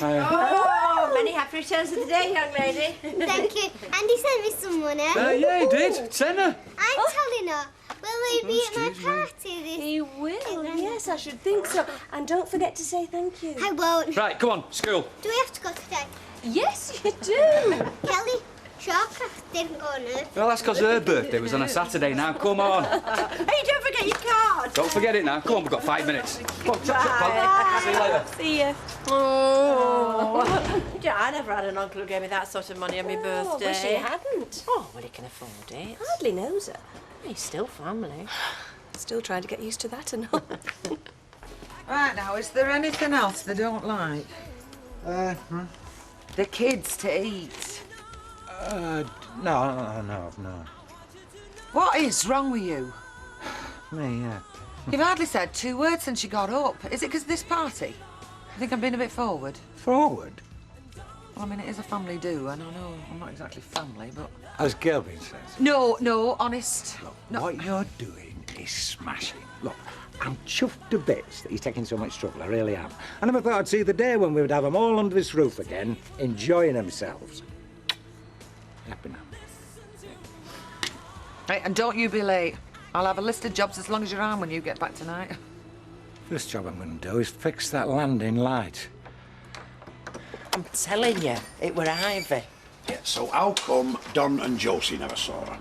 Oh, many happy returns of the day, young lady. Thank you. Andy sent me some money. Yeah, he did. Send her. I'm telling her. Will he be at my party this... He will, yes, I should think so. And don't forget to say thank you. I won't. Right, come on, school. Do we have to go today? Yes, you do. Kelly, Shawcraft didn't go on Earth. Well, that's because her birthday was on a Saturday. Now, come on. Hey, don't forget your card. Don't forget it now. Come on, we've got 5 minutes. Come on, chop, chop. See you later. See you. Oh. Yeah, I never had an uncle who gave me that sort of money on my birthday. I wish he hadn't. Oh, well, he can afford it. Hardly knows her. He's still family. Still trying to get used to that and all. Right now, is there anything else they don't like? The kids to eat. No. What is wrong with you? Me, yeah. You've hardly said 2 words since you got up. Is it because of this party? I think I'm being a bit forward. Forward? Well, I mean, it is a family do, and I know I'm not exactly family, but... As Gelvin says. No, honest. Look, No. what you're doing is smashing. Look, I'm chuffed to bits that he's taking so much trouble, I really am. I never thought I'd see the day when we would have them all under this roof again, enjoying themselves. Happy now. Right, and don't you be late. I'll have a list of jobs as long as you're on when you get back tonight. First job I'm going to do is fix that landing light. I'm telling you, it were Ivy. Yeah, so how come Don and Josie never saw her?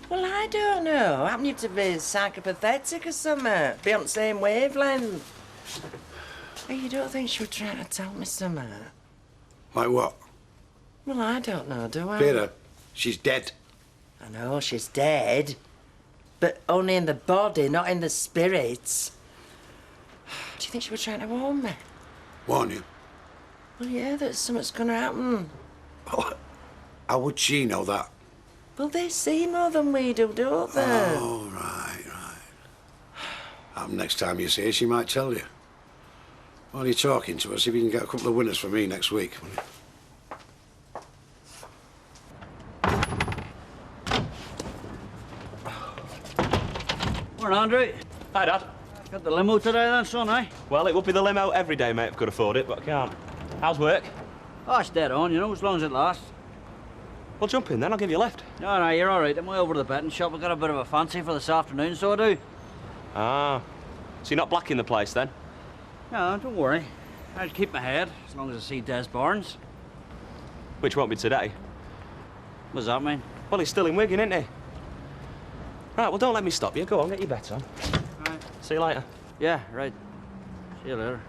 Well, I don't know. Happened you to be psychopathetic or something. Be on the same wavelength. Hey, you don't think she was trying to tell me something? Like what? Well, I don't know, do I? Peter, she's dead. I know she's dead, but only in the body, not in the spirits. Do you think she was trying to warn me? Warn you? Well, yeah, that something's gonna happen. How would she know that? Well, they see more than we do, don't they? Oh, right. Next time you see her, she might tell you. While you're talking to her, see if you can get a couple of winners for me next week. Morning, Andrew. Hi, Dad. Got the limo today then, son, eh? Well, it would be the limo every day, mate, if I could afford it, but I can't. How's work? Oh, it's dead on, you know, as long as it lasts. Well, jump in then, I'll give you a lift. No, you're all right. I'm way over to the betting shop. I've got a bit of a fancy for this afternoon, so I do. Ah. So you're not blacking the place, then? No, don't worry. I'll keep my head, as long as I see Des Barnes. Which won't be today. What does that mean? Well, he's still in Wigan, isn't he? Right, well, don't let me stop you. Go on, get your bet on. Right. See you later. Yeah, right. See you later.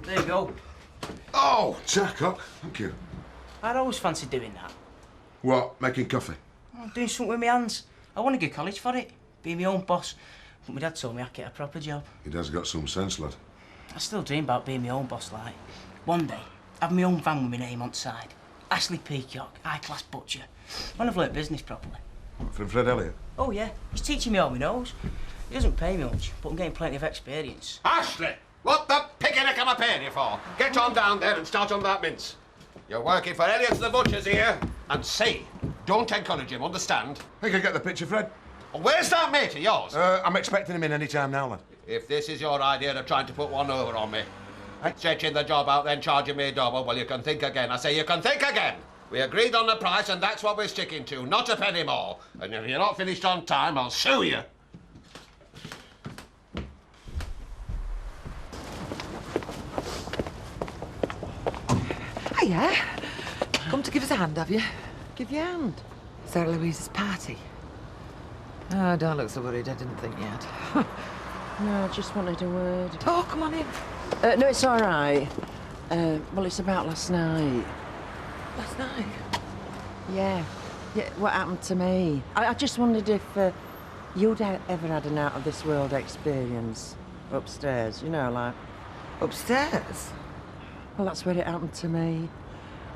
There you go. Oh, check up. Thank you. I'd always fancied doing that. What, making coffee? Oh, doing something with my hands. I want to go to college for it. Be my own boss. But my dad told me I'd get a proper job. He does got some sense, lad. I still dream about being my own boss, like. One day, have my own van with my name on the side. Ashley Peacock, high-class butcher. When I've learnt business properly. What, from Fred Elliott? Oh, yeah. He's teaching me all he knows. He doesn't pay me much, but I'm getting plenty of experience. Ashley! What the picnic am I paying you for? Get on down there and start on that mince. You're working for Elliot's the butcher's here. And see, don't encourage him, understand? I think I get the picture, Fred. Well, where's that mate of yours? I'm expecting him in any time now, lad. If this is your idea of trying to put one over on me, stretching the job out, then charging me double, well, you can think again. I say you can think again. We agreed on the price, and that's what we're sticking to, not a penny more. And if you're not finished on time, I'll sue you. Hiya. Come to give us a hand, have you? Give your hand. Sarah Louise's party. Oh, don't look so worried. I didn't think you had. No, I just wanted a word. Oh, come on in. No, it's all right. Well, it's about last night. Last night? Yeah, what happened to me. I just wondered if you'd ever had an out-of-this-world experience upstairs, you know, like... Upstairs? Well, that's where it happened to me.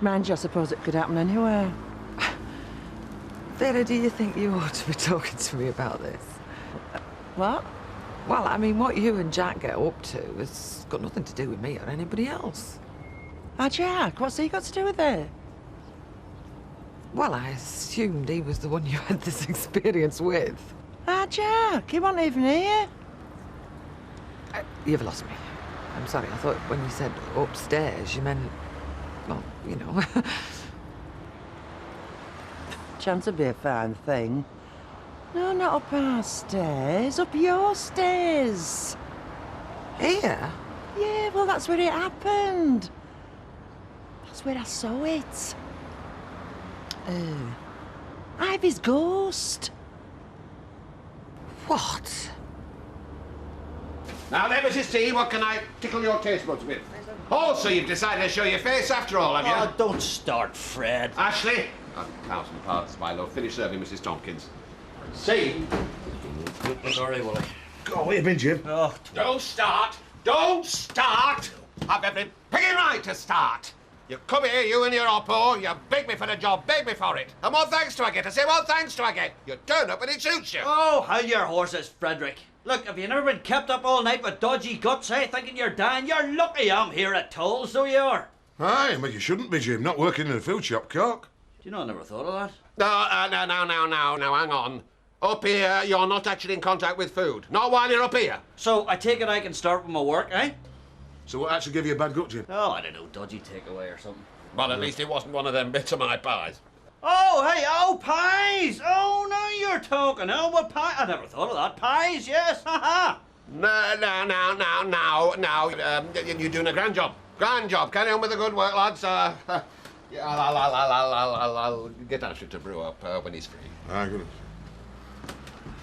Mind you, I suppose it could happen anywhere. Vera, do you think you ought to be talking to me about this? What? Well, I mean, what you and Jack get up to has got nothing to do with me or anybody else. Ah, Jack, what's he got to do with it? Well, I assumed he was the one you had this experience with. Ah, Jack, he wasn't even here. You've lost me. I'm sorry, I thought when you said upstairs, you meant, well, you know. Chance would be a fine thing. No, not up our stairs, up your stairs. Here? Yeah, well, that's where it happened. That's where I saw it. Ivy's ghost. What? Now then, Mrs. T, what can I tickle your taste buds with? Also, you've decided to show your face after all, have you? Oh, don't start, Fred. Ashley? 1,000 pardons, my love. Finish serving Mrs. Tompkins. See? Sorry, Willie. Go on, where you been, Jim? Oh, Don't start! Don't start! I've every piggy right to start! You come here, you and your oppo, you beg me for the job, beg me for it. And what thanks do I get? I say, what thanks do I get? You turn up and it suits you. Oh, how your horses, Frederick. Look, have you never been kept up all night with dodgy guts, eh? Thinking you're dying? You're lucky I'm here at Toll, so you are. Aye, but you shouldn't be, Jim. Not working in a food shop, cock. Do you know, I never thought of that. No, hang on. Up here, you're not actually in contact with food. Not while you're up here. So, I take it I can start with my work, eh? So what actually gave you a bad gut, Jim? Oh, I don't know, dodgy takeaway or something. But at least it wasn't one of them bits of my pies. Oh, hey, oh, pies! Oh, now you're talking. Oh, what pie? I never thought of that. Pies, yes, ha-ha! You're doing a grand job. Grand job. Carry on with the good work, lads. Yeah, I'll get Ashley to brew up when he's free. Aye, good.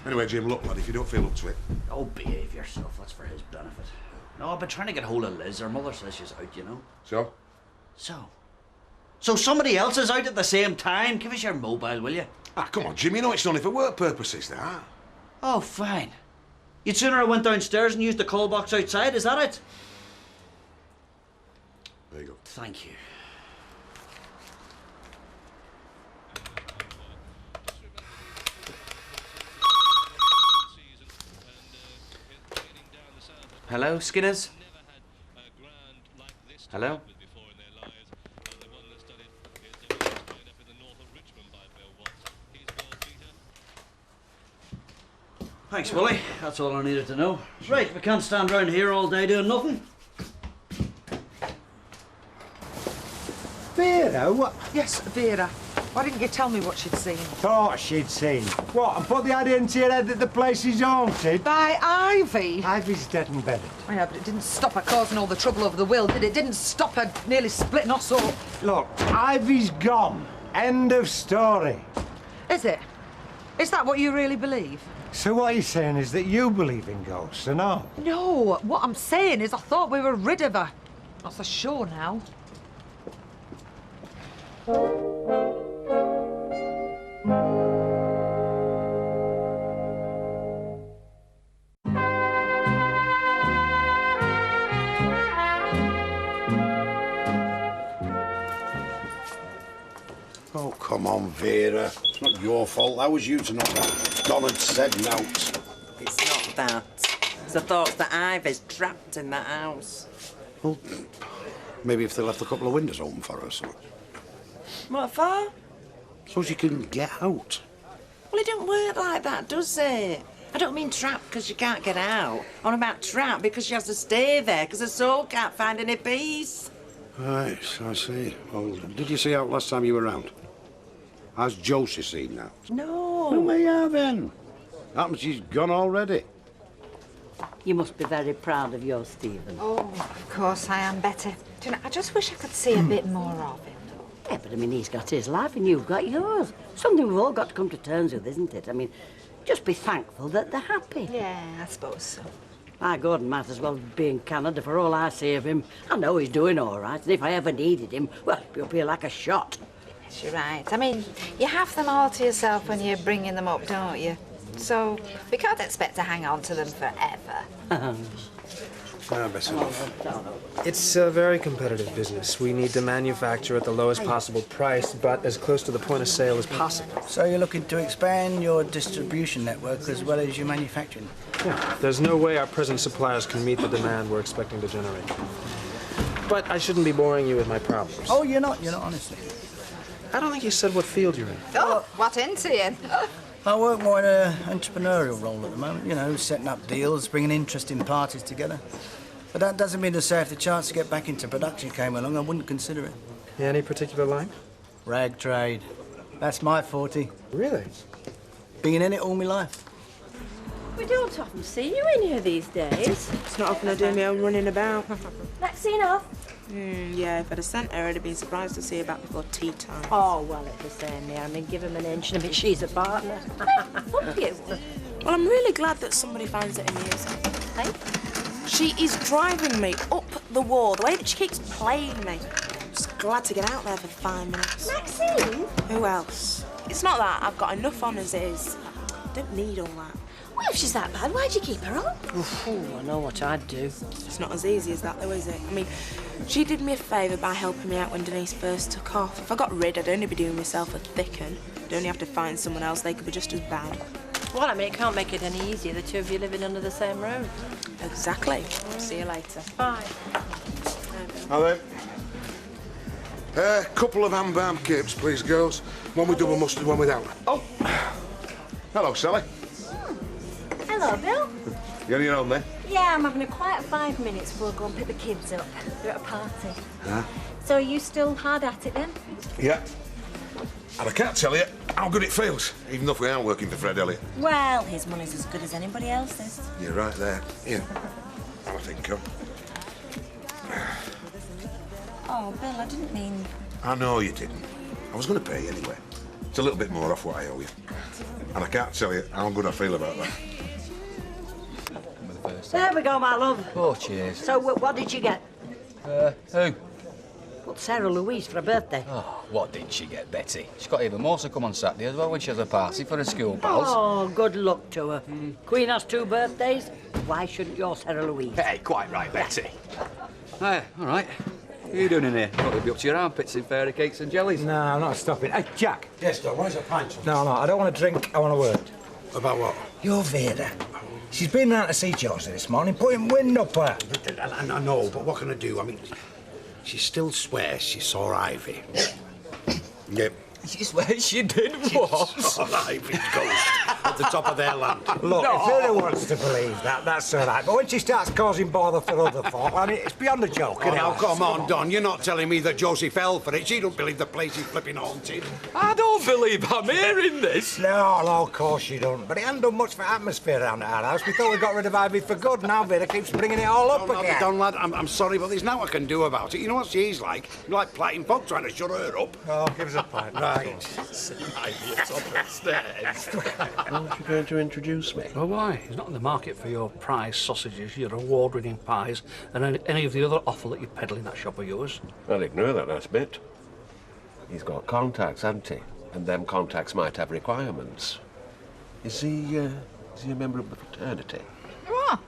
Anyway, Jim, look, lad, if you don't feel up to it... Oh, behave yourself. That's for his benefit. No, I've been trying to get hold of Liz. Her mother says she's out, you know. So? So somebody else is out at the same time? Give us your mobile, will you? Ah, come on, Jim, you know it's only for work purposes, that. Oh, fine. You'd sooner I went downstairs and used the call box outside, is that it? There you go. Thank you. Hello, Skinners? Hello? Thanks, Willie. That's all I needed to know. Right, we can't stand round here all day doing nothing. Vera, what? Yes, Vera. Why didn't you tell me what she'd seen? Thought she'd seen. What, and put the idea into your head that the place is haunted? By Ivy. Ivy's dead and buried. Oh, yeah, but it didn't stop her causing all the trouble over the will, did it? It didn't stop her nearly splitting us up. Look, Ivy's gone. End of story. Is it? Is that what you really believe? So what you're saying is that you believe in ghosts and all? No, what I'm saying is I thought we were rid of her. Not for sure now. Oh, come on, Vera. It's not your fault. That was you to knock that. Don had said nout. It's not that. It's the thoughts that Ivy's trapped in that house. Well, maybe if they left a couple of windows open for her or something. What for? So she can get out. Well, it don't work like that, does it? I don't mean trapped because she can't get out. I'm about trapped because she has to stay there because her soul can't find any peace. Right, I see. Well, did you see out last time you were round? How's Josie seen now? No. Well, where you are then? Happens she's gone already. You must be very proud of yours, Stephen. Oh, of course I am, Betty. Do you know, I just wish I could see a bit more of him. Yeah, but I mean, he's got his life and you've got yours. Something we've all got to come to terms with, isn't it? I mean, just be thankful that they're happy. Yeah, I suppose so. My Gordon might as well be in Canada for all I see of him. I know he's doing all right, and if I ever needed him, well, he'll be like a shot. Yes, you're right. I mean, you have them all to yourself when you're bringing them up, don't you? So we can't expect to hang on to them forever. Ah, better not. It's a very competitive business. We need to manufacture at the lowest possible price, but as close to the point of sale as possible. So you're looking to expand your distribution network as well as your manufacturing? Yeah, there's no way our present suppliers can meet the demand we're expecting to generate. But I shouldn't be boring you with my problems. Oh, you're not, honestly. I don't think you said what field you're in. Oh, what into you? I work more in an entrepreneurial role at the moment, setting up deals, bringing interesting parties together. But that doesn't mean to say if the chance to get back into production came along, I wouldn't consider it. Yeah, any particular line? Rag trade. That's my forte. Really? Been in it all my life. We don't often see you in here these days. It's not often I do my own running about. Maxine off. Yeah, if I'd have sent her, I'd have been surprised to see her back before tea time. Oh, well, it's the same there. I mean, give him an inch and a bit, she's a partner. Fuck you. Well, I'm really glad that somebody finds it amusing. Hey? She is driving me up the wall, the way that she keeps playing me. I'm just glad to get out there for 5 minutes. Maxine? Who else? It's not that. I've got enough on as is. I don't need all that. Well, if she's that bad, why'd you keep her on? Oh, I know what I'd do. It's not as easy as that, though, is it? I mean, she did me a favour by helping me out when Denise first took off. If I got rid, I'd only be doing myself a thick 'un. I'd only have to find someone else. They could be just as bad. Well, I mean, it can't make it any easier, the two of you living under the same roof. Exactly. See you later. Bye. Now then. Couple of ham capes, please, girls. One with double mustard, one without. Oh. Hello, Sally. Hello, Bill. You on your own then? Yeah, I'm having a quiet 5 minutes before I go and pick the kids up. They're at a party. Huh? So are you still hard at it then? Yeah. And I can't tell you how good it feels, even though we aren't working for Fred Elliott. Well, his money's as good as anybody else's. You're right there. Here. Have a think of. Oh, Bill, I didn't mean... I know you didn't. I was going to pay you anyway. It's a little bit more off what I owe you. And I can't tell you how good I feel about that. There we go, my love. Oh, cheers. So, what did you get? Who? Well, Sarah Louise for her birthday. Oh, what did she get, Betty? She got even more to come on Saturday as well when she has a party for her school pals. Oh, good luck to her. Queen has 2 birthdays. Why shouldn't your Sarah Louise? Hey, quite right, Betty. Hey, all right. What are you doing in here? Thought you'd be up to your armpits in fairy cakes and jellies. No, I'm not stopping. Hey, Jack. Yes, Doc, where's the pint? No, I don't want to drink. I want to work. About what? Your Vera. She's been round to see Josie this morning, putting wind up her. I know, but what can I do? I mean, she still swears she saw Ivy. Yep. She swears she did what? Saw Ivy's ghost at the top of their land. Look, if Vera wants to believe that, that's all right. But when she starts causing bother for other folk, I mean, it's beyond a joke, Oh, isn't now, it? come on, Don. You're not telling me that Josie fell for it. She don't believe the place is flipping haunted. I don't believe I'm hearing this. No, of course you don't. But it hasn't done much for atmosphere around our house. We thought we got rid of Ivy for good. Now Vera keeps bringing it all up again. Don, lad, I'm sorry, but there's nothing I can do about it. You know what she's like? Like plotting folk trying to shut her up. Oh, give us a pint. Right. Ivy up the stairs. Aren't you going to introduce me? Oh, why? He's not in the market for your prize sausages, your award-winning pies, and any of the other offal that you peddle in that shop of yours. I'll ignore that last bit. He's got contacts, hasn't he? And them contacts might have requirements. Is he a member of the fraternity? What?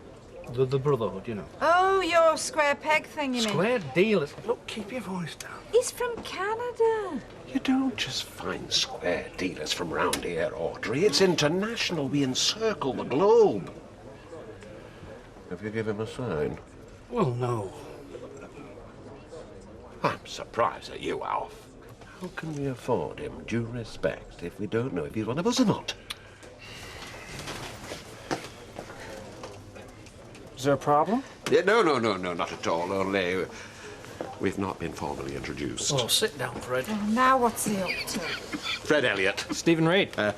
The Brotherhood, you know. Oh, your square peg thing, you mean? Square dealers. Look, keep your voice down. He's from Canada. You don't just find square dealers from round here, Audrey. It's international. We encircle the globe. Have you given him a sign? Well, no. I'm surprised at you, Alf. How can we afford him due respect if we don't know if he's one of us or not? Is there a problem? Yeah, no, not at all. Only we've not been formally introduced. Well, sit down, Fred. Oh, now what's he up to? Fred Elliott. Stephen Reed. Oh,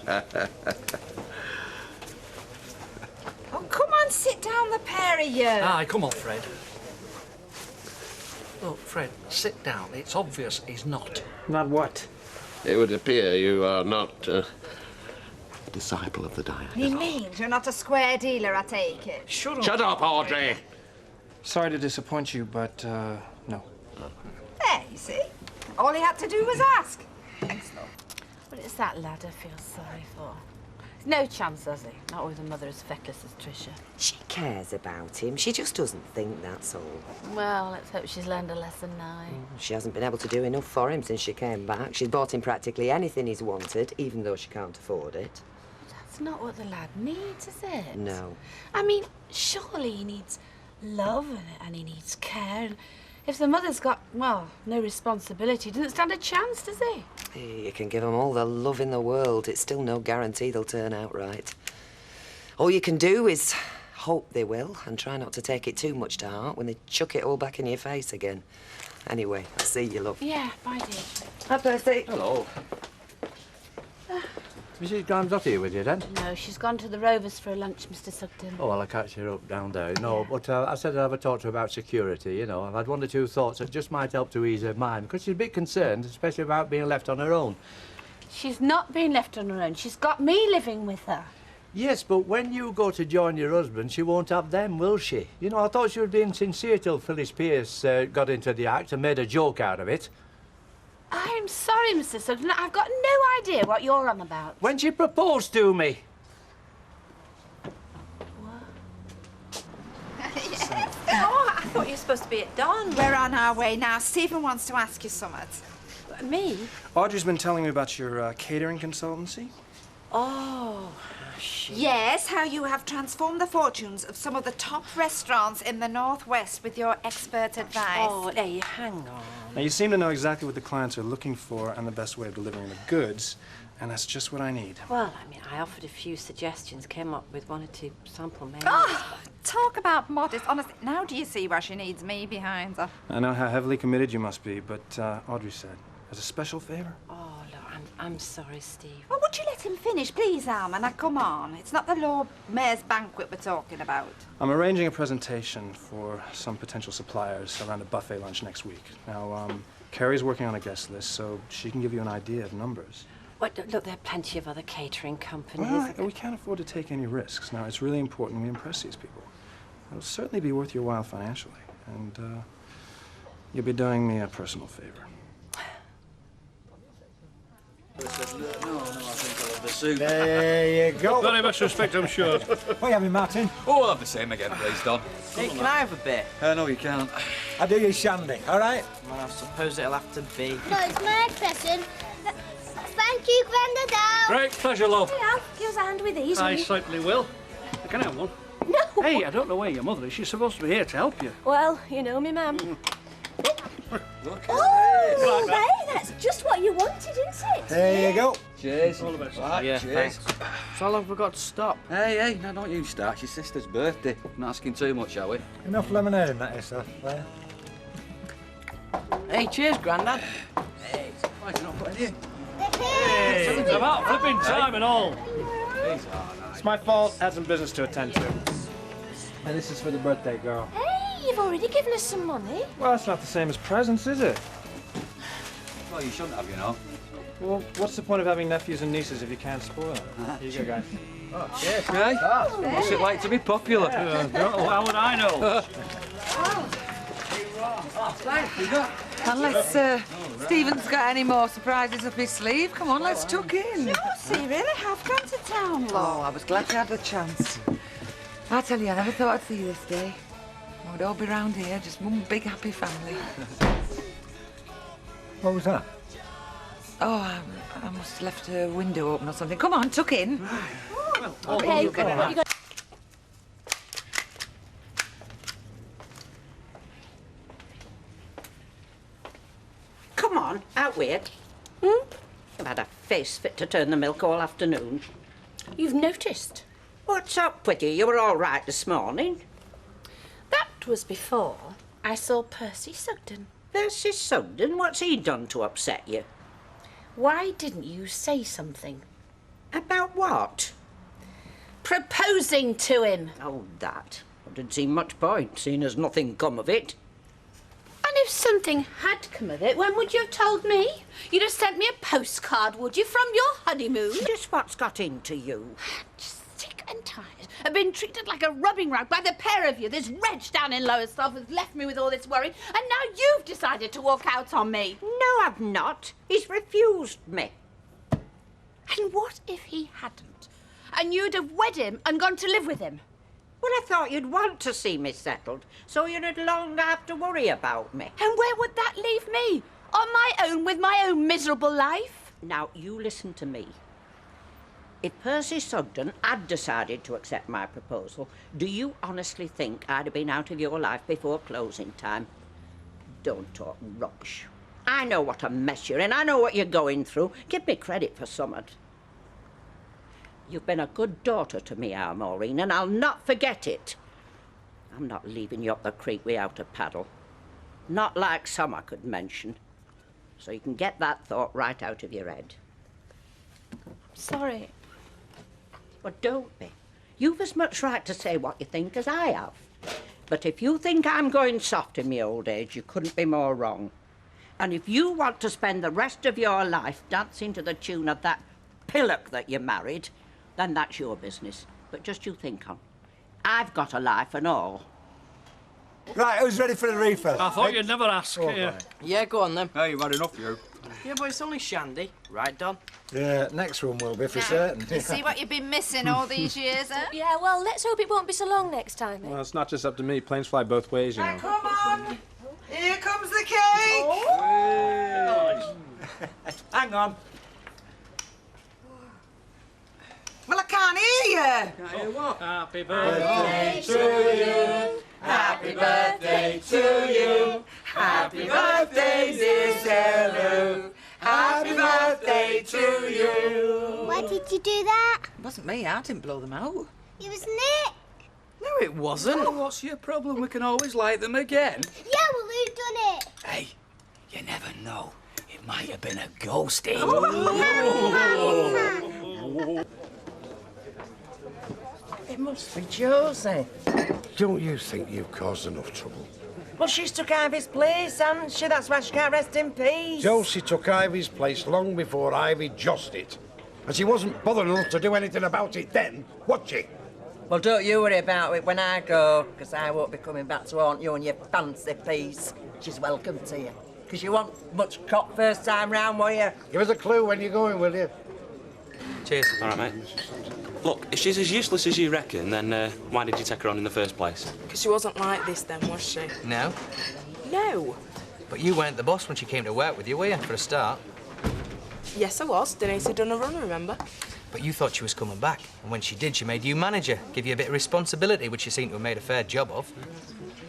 come on, sit down, the pair of you. Aye, come on, Fred. Look, Fred, sit down. It's obvious he's not. Not what? It would appear you are not a disciple of the Diana. He means you're not a square dealer, I take it. Shut up, Audrey! Sorry to disappoint you, but, no. There, you see. All he had to do was ask. Thanks, love. What is that lad I feel sorry for? No chance, has he? Not with a mother as feckless as Tricia. She cares about him. She just doesn't think, that's all. Well, let's hope she's learned a lesson now. She hasn't been able to do enough for him since she came back. She's bought him practically anything he's wanted, even though she can't afford it. That's not what the lad needs, is it? No. I mean, surely he needs love and he needs care. And if the mother's got, well, no responsibility, doesn't stand a chance, does he? You can give them all the love in the world. It's still no guarantee they'll turn out right. All you can do is hope they will and try not to take it too much to heart when they chuck it all back in your face again. Anyway, I'll see you, love. Yeah, bye, dear. Hi, Percy. Hello. Mrs. Graham's not here with you, then? No, she's gone to the Rovers for a lunch, Mr. Sugden. Oh, well, I'll catch her up down there. No, but I said I'd have a talk to her about security, you know. I've had one or two thoughts that just might help to ease her mind, because she's a bit concerned, especially about being left on her own. She's not being left on her own. She's got me living with her. Yes, but when you go to join your husband, she won't have them, will she? You know, I thought she was being sincere till Phyllis Pierce got into the act and made a joke out of it. I'm sorry, Mr. Sugden. I've got no idea what you're on about. When she proposed to me. Oh, I thought you were supposed to be at dawn. We're on our way now. Stephen wants to ask you something. Me? Audrey's been telling me about your catering consultancy. Oh, yes, how you have transformed the fortunes of some of the top restaurants in the Northwest with your expert advice. Oh, there you hang on. Now, you seem to know exactly what the clients are looking for and the best way of delivering the goods, and that's just what I need. Well, I mean, I offered a few suggestions, came up with 1 or 2 sample menus. Oh, talk about modest. Honestly, now do you see why she needs me behind her? I know how heavily committed you must be, but Audrey said, as a special favor. Oh, look, I'm sorry, Steve. Well, would you let him finish, please, Alma? Now, come on. It's not the Lord Mayor's banquet we're talking about. I'm arranging a presentation for some potential suppliers around a buffet lunch next week. Now, Carrie's working on a guest list, so she can give you an idea of numbers. Well, look, there are plenty of other catering companies. Well, we can't afford to take any risks. Now, it's really important we impress these people. It'll certainly be worth your while financially, and you'll be doing me a personal favor. There you go. Very much respect, I'm sure. What are you having, Martin? Oh, we'll have the same again, please, Don. Hey, can I have a bit? No, you can't. I'll do you shandy, all right? Well, I suppose it'll have to be. No, it's my present. Thank you, Grandad. Great pleasure, love. Hey, Al, give us a hand with these, will I you? certainly will. Can I have one? No. Hey, I don't know where your mother is. She's supposed to be here to help you. Well, you know me, ma'am. Look Oh, hey, that's just what you wanted, isn't it? There you go. Cheers. All the best. Right, Yeah, cheers. thanks. So how long have we got to stop? Hey, no, don't you start. It's your sister's birthday. Not asking too much, shall we? Enough lemonade in that, yourself, there. Hey, cheers, Grandad. Hey, why do you not put it in? Hey, it's about flipping time and all. It's my fault. Had some business to attend to. And this is for the birthday girl. Hey, you've already given us some money. Well, it's not the same as presents, is it? Well, you shouldn't have, you know. Well, what's the point of having nephews and nieces if you can't spoil them? Here you go, guys. Oh, cheers. Hey, what's it like to be popular? How would I know? Unless Stephen's got any more surprises up his sleeve, come on, let's tuck in. No, so you really have gone to town, love. Oh, I was glad to have the chance. I tell you, I never thought I'd see this day. We'd all be round here, just one big happy family. What was that? Oh, I must have left a window open or something. Come on, tuck in. Okay, what you got? Come on, out with it. I've had a face fit to turn the milk all afternoon. You've noticed? What's up with you? You were all right this morning. That was before I saw Percy Sugden. Percy Sugden? What's he done to upset you? Why didn't you say something? About what? Proposing to him. Oh, that. I didn't see much point, seeing as nothing come of it. And if something had come of it, when would you have told me? You'd have sent me a postcard, would you, from your honeymoon? Just what's got into you? Just sick and tired of being treated like a rubbing rag by the pair of you. This wretch down in Lowestoft has left me with all this worry, and now you've decided to walk out on me. No, I've not. He's refused me. And what if he hadn't? and you'd have wed him and gone to live with him. Well, I thought you'd want to see me settled, so you'd long have to worry about me. And where would that leave me? On my own with my own miserable life? Now, you listen to me. If Percy Sugden had decided to accept my proposal, do you honestly think I'd have been out of your life before closing time? Don't talk rubbish. I know what a mess you're in. I know what you're going through. Give me credit for something. You've been a good daughter to me, Maureen, and I'll not forget it. I'm not leaving you up the creek without a paddle. Not like some I could mention. So you can get that thought right out of your head. Sorry. But don't be. You've as much right to say what you think as I have. But if you think I'm going soft in my old age, you couldn't be more wrong. And if you want to spend the rest of your life dancing to the tune of that pillock that you married, then that's your business. But just you think on. I've got a life and all. Right, who's ready for the refill? I thought you'd never ask. Yeah, go on then. Hey, you've had enough, you. Yeah, but it's only shandy. Right, Don? Yeah, next one will be for certain. You see what you've been missing all these years, eh? Yeah, well, let's hope it won't be so long next time. Well, it's not just up to me. Planes fly both ways, you know. Come on! Here comes the cake! Oh. Hang on. Well, I can't hear you. Can't hear what? Happy birthday to you. Happy birthday to you. Happy birthday, dear Sarah. Happy birthday to you. Why did you do that? It wasn't me. I didn't blow them out. It was Nick. No, it wasn't. Oh, what's your problem? We can always light them again. Yeah, well, who done it? Hey, you never know. It might have been a ghostie. It must be Josie. Don't you think you've caused enough trouble? Well, she's took Ivy's place, hasn't she? That's why she can't rest in peace. Josie took Ivy's place long before Ivy jossed it. And she wasn't bothered enough to do anything about it then, was she? Well, don't you worry about it when I go, because I won't be coming back to haunt you and your fancy piece. She's welcome to you. Because you want much cock first time round, will you? Give us a clue when you're going, will you? Cheers. All right, mate. Look, if she's as useless as you reckon, then why did you take her on in the first place? Because she wasn't like this then, was she? No. No. But you weren't the boss when she came to work with you, were you, for a start? Yes, I was. Denise had done a run, remember? But you thought she was coming back. And when she did, she made you manager, give you a bit of responsibility, which you seem to have made a fair job of.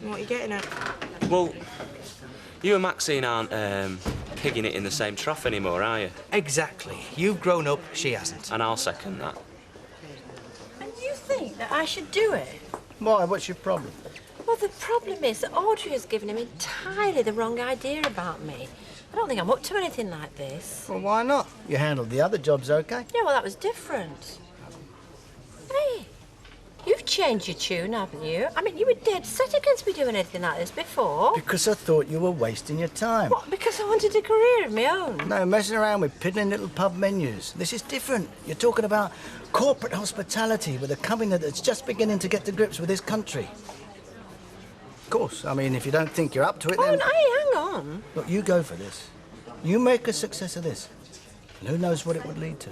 What are you getting at? Well, you and Maxine aren't pigging it in the same trough anymore, are you? Exactly. You've grown up, she hasn't. And I'll second that. And you think that I should do it? Why? What's your problem? Well, the problem is that Audrey has given him entirely the wrong idea about me. I don't think I'm up to anything like this. Well, why not? You handled the other jobs okay. Yeah, well, that was different. Hey, you've changed your tune, haven't you? I mean, you were dead set against me doing anything like this before. Because I thought you were wasting your time. What, because I wanted a career of my own? No, messing around with piddling little pub menus. This is different. You're talking about corporate hospitality with a company that's just beginning to get to grips with this country. Of course, I mean, if you don't think you're up to it, then... Oh, no, hang on. Look, you go for this. You make a success of this. And who knows what it would lead to.